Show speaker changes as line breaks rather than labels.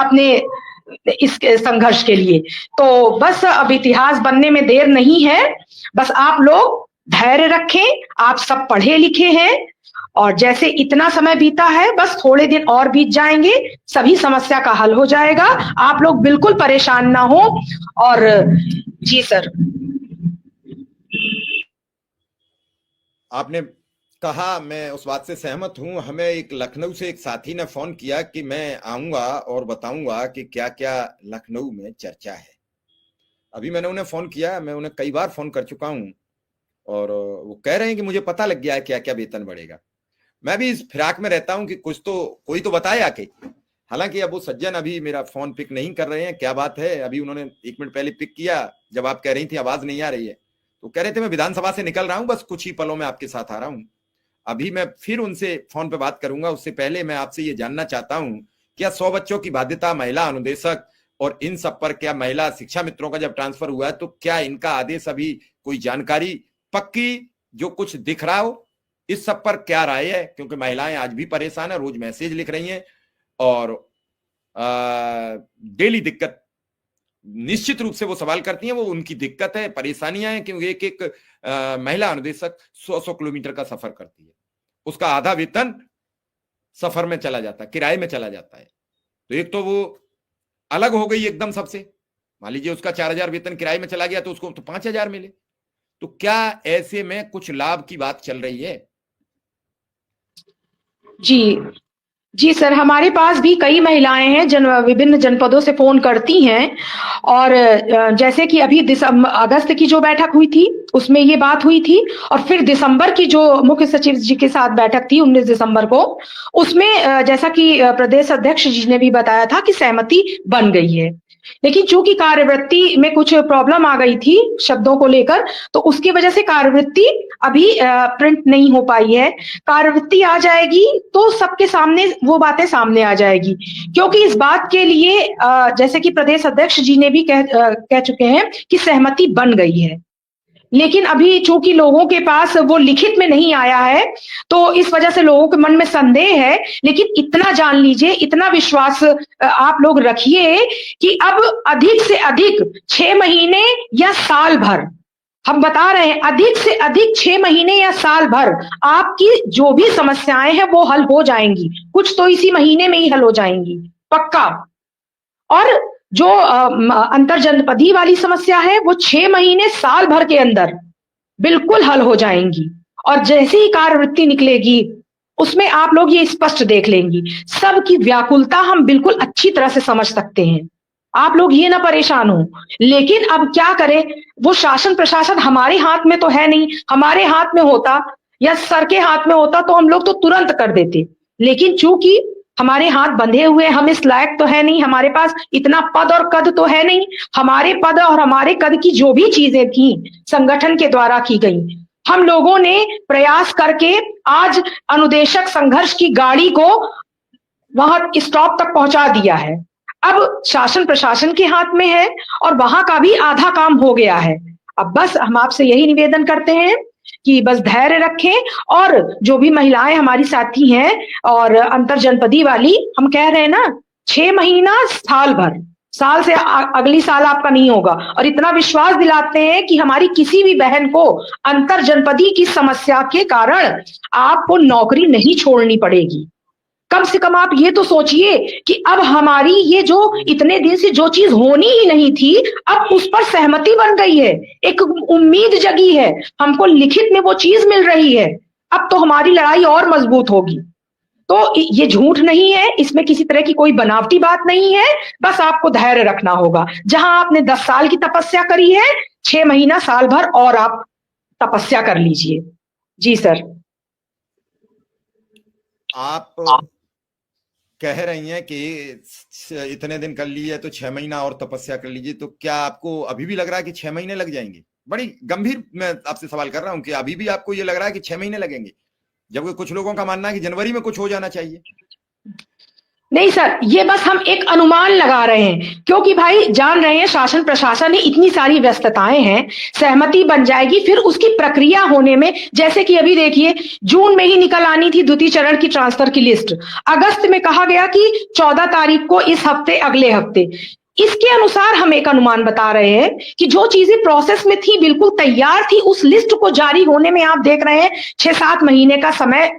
अपने इस संघर्ष के लिए। तो बस अब इतिहास बनने में देर नहीं है, बस आप लोग धैर्य रखें। आप सब पढ़े लिखे हैं और जैसे इतना समय बीता है, बस थोड़े दिन और बीत जाएंगे, सभी समस्या का हल हो जाएगा। आप लोग बिल्कुल परेशान ना हो। और जी सर,
आपने कहा, मैं उस बात से सहमत हूं। हमें एक लखनऊ से एक साथी ने फोन किया कि मैं आऊंगा और बताऊंगा कि क्या क्या लखनऊ में चर्चा है। अभी मैंने उन्हें फोन किया, मैं उन्हें कई बार फोन कर चुका हूं और वो कह रहे हैं कि मुझे पता लग गया है क्या क्या वेतन बढ़ेगा। मैं भी इस फिराक में रहता हूं कि कुछ तो कोई तो बताए आके। हालांकि अब वो सज्जन अभी मेरा फोन पिक नहीं कर रहे हैं, क्या बात है। अभी उन्होंने 1 मिनट पहले पिक किया जब आप कह रही थी आवाज नहीं आ रही है, तो कह रहे थे मैं विधानसभा से निकल रहा हूं, बस कुछ ही पलों में आपके साथ आ रहा हूं। अभी मैं फिर उनसे फोन पे बात करूंगा। उससे पहले मैं आपसे ये जानना चाहता हूं, क्या 100 बच्चों की बाध्यता, महिला अनुदेशक और इन सब पर, क्या महिला शिक्षा मित्रों का जब ट्रांसफर हुआ है तो क्या इनका आदेश अभी कोई जानकारी पक्की जो कुछ दिख रहा हो, इस सब पर क्या राय है? क्योंकि महिलाएं आज भी परेशान है, रोज मैसेज लिख रही हैं और डेली दिक्कत, निश्चित रूप से वो सवाल करती हैं, वो उनकी दिक्कत है, परेशानियां हैं। क्योंकि एक एक महिला अनुदेशक 100-100 किलोमीटर का सफर करती है, उसका आधा वेतन सफर में चला जाता है, किराए में चला जाता है। तो एक तो वो अलग हो गई एकदम सबसे। मान लीजिए उसका 4,000 वेतन किराए में चला गया तो उसको तो 5,000 मिले। तो क्या ऐसे में कुछ लाभ की बात चल रही है?
जी, जी सर, हमारे पास भी कई महिलाएं हैं विभिन्न जनपदों से फोन करती हैं। और जैसे कि अभी अगस्त की जो बैठक हुई थी उसमें ये बात हुई थी, और फिर दिसंबर की जो मुख्य सचिव जी के साथ बैठक थी 19 दिसंबर को, उसमें जैसा कि प्रदेश अध्यक्ष जी ने भी बताया था कि सहमति बन गई है। लेकिन चूंकि कार्यवृत्ति में कुछ प्रॉब्लम आ गई थी शब्दों को लेकर, तो उसकी वजह से कार्यवृत्ति अभी प्रिंट नहीं हो पाई है। कार्यवृत्ति आ जाएगी तो सबके सामने वो बातें सामने आ जाएगी। क्योंकि इस बात के लिए जैसे कि प्रदेश अध्यक्ष जी ने भी कह चुके हैं कि सहमति बन गई है। लेकिन अभी चूंकि लोगों के पास वो लिखित में नहीं आया है, तो इस वजह से लोगों के मन में संदेह है। लेकिन इतना जान लीजिए, इतना विश्वास आप लोग रखिए कि अब अधिक से अधिक 6 महीने या साल भर, हम बता रहे हैं अधिक से अधिक 6 महीने या साल भर आपकी जो भी समस्याएं हैं वो हल हो जाएंगी। कुछ तो इसी महीने में ही हल हो जाएंगी, पक्का। और जो अंतर जनपदीय वाली समस्या है वो 6 महीने साल भर के अंदर बिल्कुल हल हो जाएंगी। और जैसे ही कार्यवृत्ति निकलेगी उसमें आप लोग ये स्पष्ट देख लेंगी। सबकी व्याकुलता हम बिल्कुल अच्छी तरह से समझ सकते हैं, आप लोग ये ना परेशान हो। लेकिन अब क्या करें, वो शासन प्रशासन हमारे हाथ में तो है नहीं। हमारे हाथ में होता या सर के हाथ में होता तो हम लोग तो तुरंत कर देते। लेकिन चूंकि हमारे हाथ बंधे हुए, हम इस लायक तो है नहीं, हमारे पास इतना पद और कद तो है नहीं। हमारे पद और हमारे कद की जो भी चीजें थी संगठन के द्वारा की गई, हम लोगों ने प्रयास करके आज अनुदेशक संघर्ष की गाड़ी को वहां स्टॉप तक पहुंचा दिया है। अब शासन प्रशासन के हाथ में है और वहां का भी आधा काम हो गया है। अब बस हम आपसे यही निवेदन करते हैं कि बस धैर्य रखें। और जो भी महिलाएं हमारी साथी हैं और अंतर जनपदी वाली, हम कह रहे हैं ना, 6 महीना साल भर, साल से अगली साल आपका नहीं होगा। और इतना विश्वास दिलाते हैं कि हमारी किसी भी बहन को अंतर जनपदी की समस्या के कारण आपको नौकरी नहीं छोड़नी पड़ेगी। कम से कम आप ये तो सोचिए कि अब हमारी ये जो इतने दिन से जो चीज होनी ही नहीं थी, अब उस पर सहमति बन गई है, एक उम्मीद जगी है, हमको लिखित में वो चीज मिल रही है। अब तो हमारी लड़ाई और मजबूत होगी। तो ये झूठ नहीं है, इसमें किसी तरह की कोई बनावटी बात नहीं है। बस आपको धैर्य रखना होगा। जहां आपने 10 साल की तपस्या करी है, 6 महीना साल भर और आप तपस्या कर लीजिए। जी सर।
आप कह रही हैं कि इतने दिन कर लिए तो 6 महीना और तपस्या कर लीजिए, तो क्या आपको अभी भी लग रहा है कि 6 महीने लग जाएंगे? बड़ी गंभीर मैं आपसे सवाल कर रहा हूं कि अभी भी आपको ये लग रहा है कि 6 महीने लगेंगे, जबकि कुछ लोगों का मानना है कि जनवरी में कुछ हो जाना चाहिए।
नहीं सर, ये बस हम एक अनुमान लगा रहे हैं, क्योंकि भाई जान रहे हैं शासन प्रशासन में इतनी सारी व्यस्तताएं हैं, सहमति बन जाएगी, फिर उसकी प्रक्रिया होने में, जैसे कि अभी देखिए जून में ही निकल आनी थी द्वितीय चरण की ट्रांसफर की लिस्ट, अगस्त में कहा गया कि 14 तारीख को, इस हफ्ते अगले हफ्ते। इसके अनुसार हम एक अनुमान बता रहे हैं कि जो चीजें प्रोसेस में थी, बिल्कुल तैयार थी, उस लिस्ट को जारी होने में आप देख रहे हैं 6-7 महीने का समय